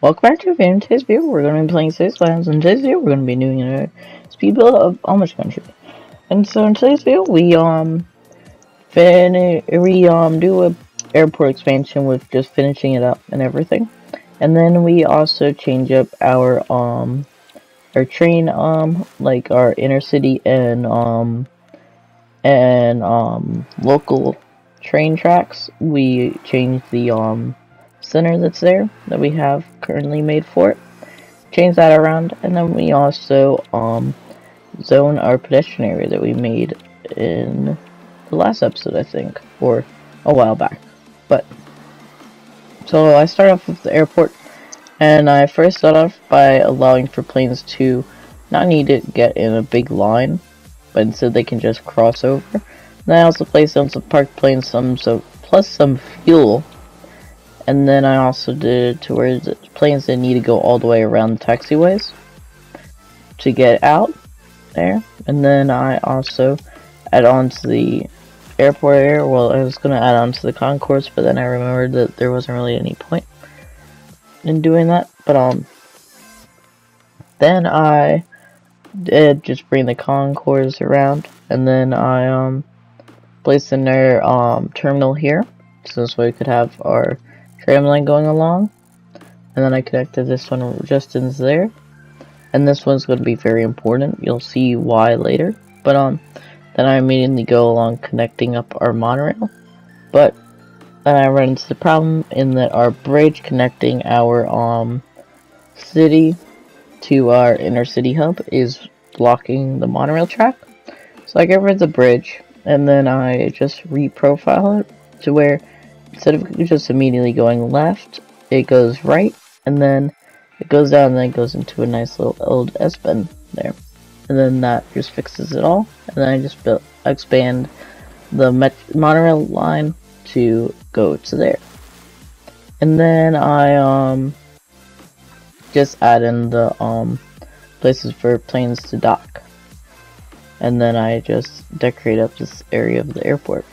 Welcome back to a video. In today's video, we're going to be playing skylines. In today's video, we're going to be doing a speed build of Amish country. And so in today's video, we do a airport expansion with just finishing it up and everything. And then we also change up our train like our inner city and local train tracks. We change the center that's there that we have currently made for it, change that around, and then we also zone our pedestrian area that we made in the last episode, I think, or a while back. But so I start off with the airport, and I first start off by allowing for planes to not need to get in a big line, but instead they can just cross over. And I also place down some parked planes, plus some fuel. And then I also did it to where the planes didn't need to go all the way around the taxiways to get out there. And then I also add on to the airport area. Well, I was going to add on to the concourse, but then I remembered that there wasn't really any point in doing that. But then I did just bring the concourse around, and then I placed in their terminal here, so this way we could have our tram line going along. And then I connected this one just in there, and this one's going to be very important. You'll see why later. But then I immediately go along connecting up our monorail, but then I run into the problem in that our bridge connecting our city to our inner city hub is blocking the monorail track. So I get rid of the bridge, and then I just reprofile it to where instead of just immediately going left, it goes right, and then it goes down, and then it goes into a nice little old S-bend there. And then that just fixes it all. And then I just expand the monorail line to go to there. And then I just add in the places for planes to dock. And then I just decorate up this area of the airport.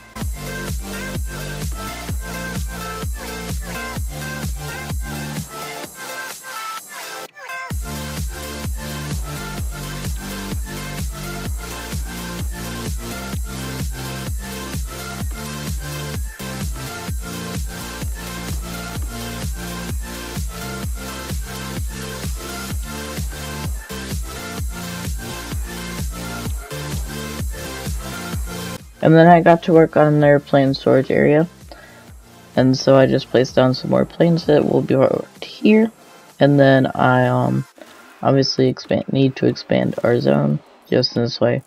And then I got to work on their plane storage area, and so I just placed down some more planes that will be right here. And then I obviously need to expand our zone just in this way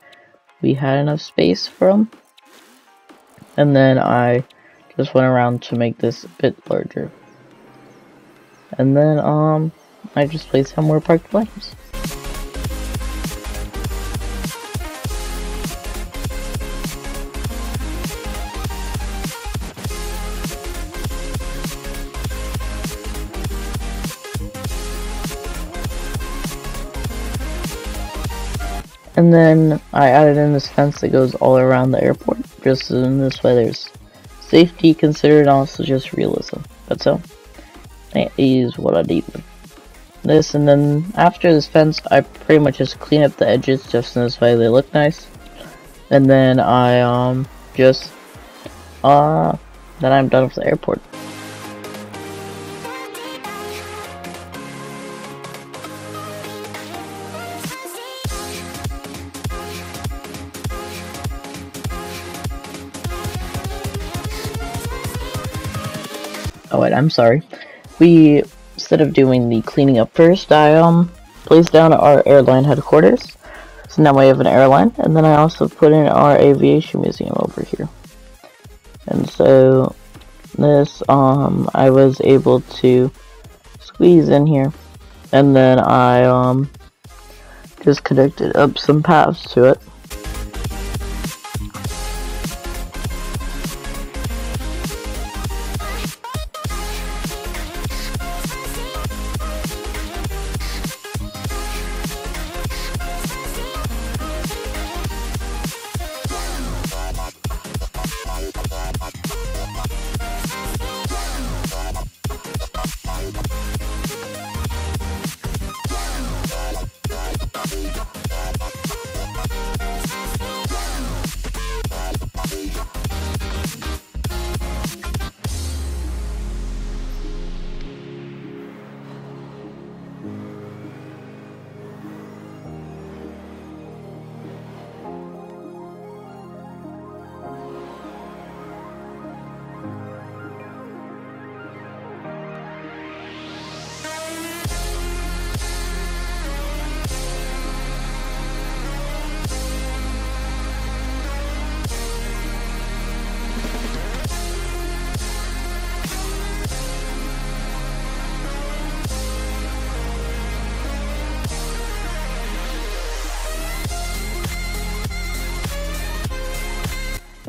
we had enough space for them. And then I just went around to make this a bit larger. And then I just placed some more parked planes. And then I added in this fence that goes all around the airport, just in this way there's safety considered, also just realism. But so, that is what I did with this. And then after this fence, I pretty much just clean up the edges, just in this way they look nice. And then I then I'm done with the airport. Oh wait, I'm sorry. Instead of doing the cleaning up first, I placed down our airline headquarters. So now we have an airline, and then I also put in our aviation museum over here. And so this I was able to squeeze in here, and then I just connected up some paths to it.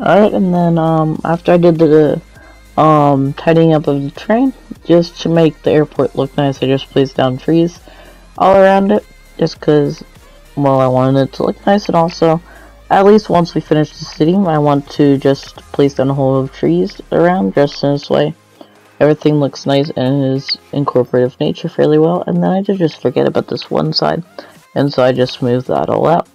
Alright, and then after I did the tidying up of the train, just to make the airport look nice, I just placed down trees all around it, just because, well, I wanted it to look nice. And also, at least once we finish the city, I want to just place down a whole of trees around, just in this way everything looks nice and is incorporative nature fairly well. And then I did just forget about this one side, and so I just smoothed that all out.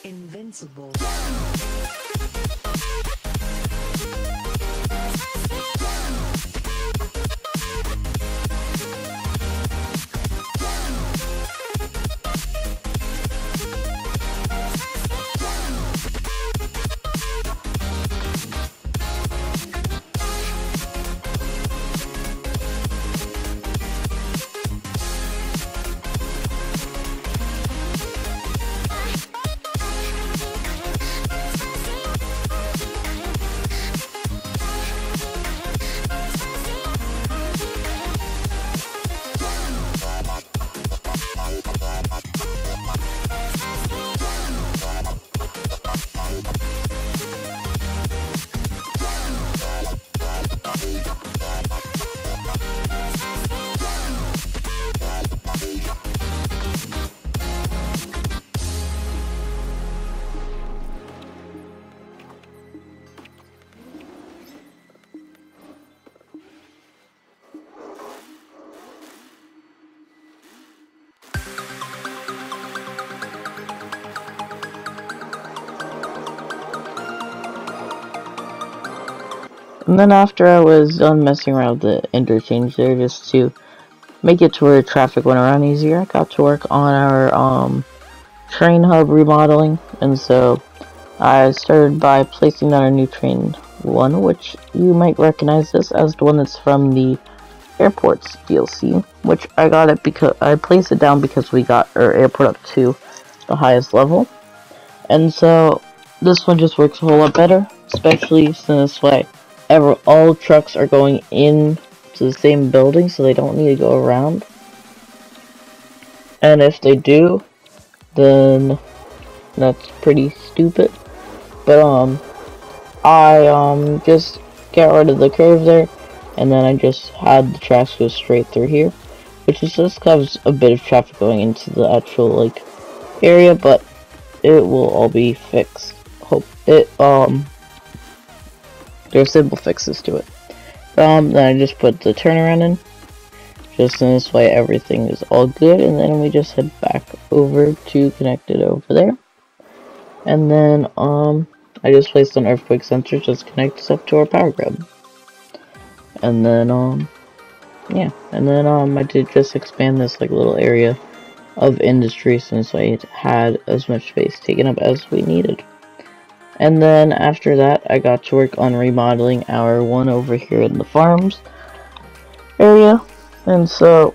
Invincible. And then after I was done messing around with the interchange there, just to make it to where traffic went around easier, I got to work on our train hub remodeling. And so I started by placing down a new train one, which you might recognize this as the one that's from the airports DLC, which I got it because I placed it down because we got our airport up to the highest level. And so this one just works a whole lot better, especially since this way all trucks are going in to the same building, so they don't need to go around. And if they do, then that's pretty stupid. But I just got rid of the curve there, and then I just had the tracks go straight through here, which is just causes a bit of traffic going into the actual like area, but it will all be fixed. Hope it there are simple fixes to it. Then I just put the turnaround in, just in this way everything is all good, and then we just head back over to connect it over there. And then I just placed an earthquake sensor just to connect us up to our power grid. And then yeah, and then I did just expand this like little area of industry since I had as much space taken up as we needed. And then after that, I got to work on remodeling our one over here in the farms area. And so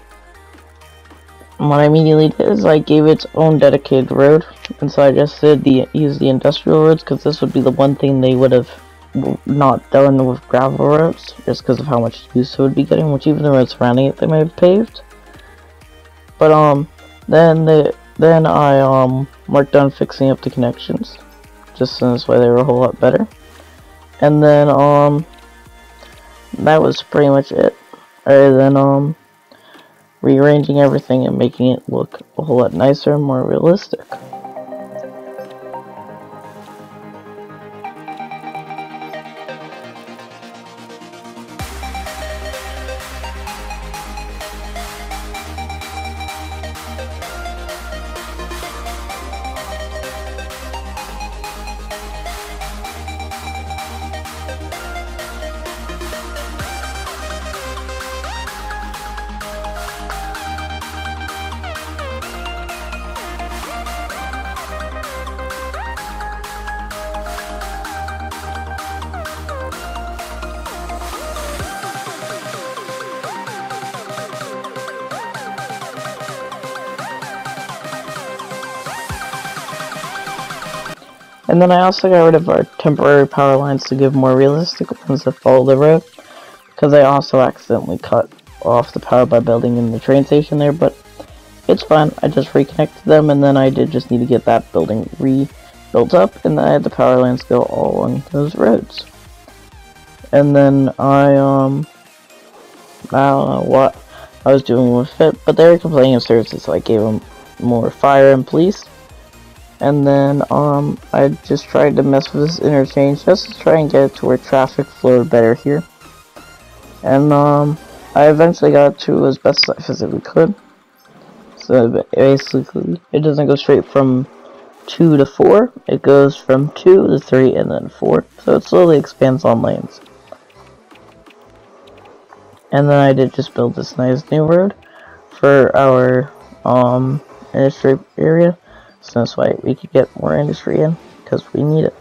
what I immediately did is I gave its own dedicated road. And so I just did use the industrial roads, because this would be the one thing they would have not done with gravel roads, just because of how much use it would be getting, which even the roads surrounding it they may have paved. But then I worked on fixing up the connections, just in this way they were a whole lot better. And then that was pretty much it, other than rearranging everything and making it look a whole lot nicer and more realistic. And then I also got rid of our temporary power lines to give more realistic ones that follow the road, because I also accidentally cut off the power by building in the train station there. But it's fine. I just reconnected them, and then I did just need to get that building rebuilt up, and then I had the power lines go all along those roads. And then I don't know what I was doing with it, but they were complaining of services, so I gave them more fire and police. And then I just tried to mess with this interchange just to try and get it to where traffic flowed better here. And I eventually got it to as best as I physically could. So basically, it doesn't go straight from 2 to 4, it goes from 2 to 3 and then 4. So it slowly expands on lanes. And then I did just build this nice new road for our industry area. So that's why we could get more industry in, because we need it.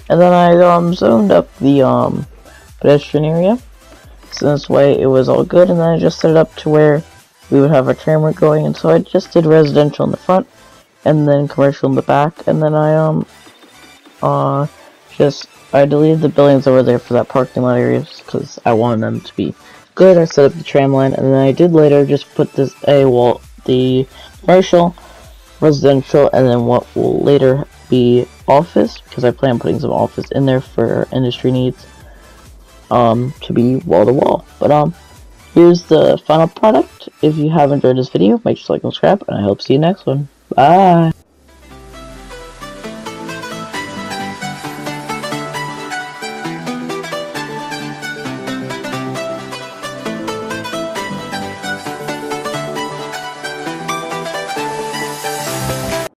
And then I zoned up the pedestrian area, so this way it was all good. And then I just set it up to where we would have our tram route going, and so I just did residential in the front and then commercial in the back. And then I deleted the buildings over there for that parking lot areas because I wanted them to be good. I set up the tram line, and then I did later just put the commercial, residential, and then what will later be office, because I plan on putting some office in there for industry needs to be wall to wall. But here's the final product. If you have enjoyed this video, make sure to like and subscribe, and I hope to see you next one. Bye.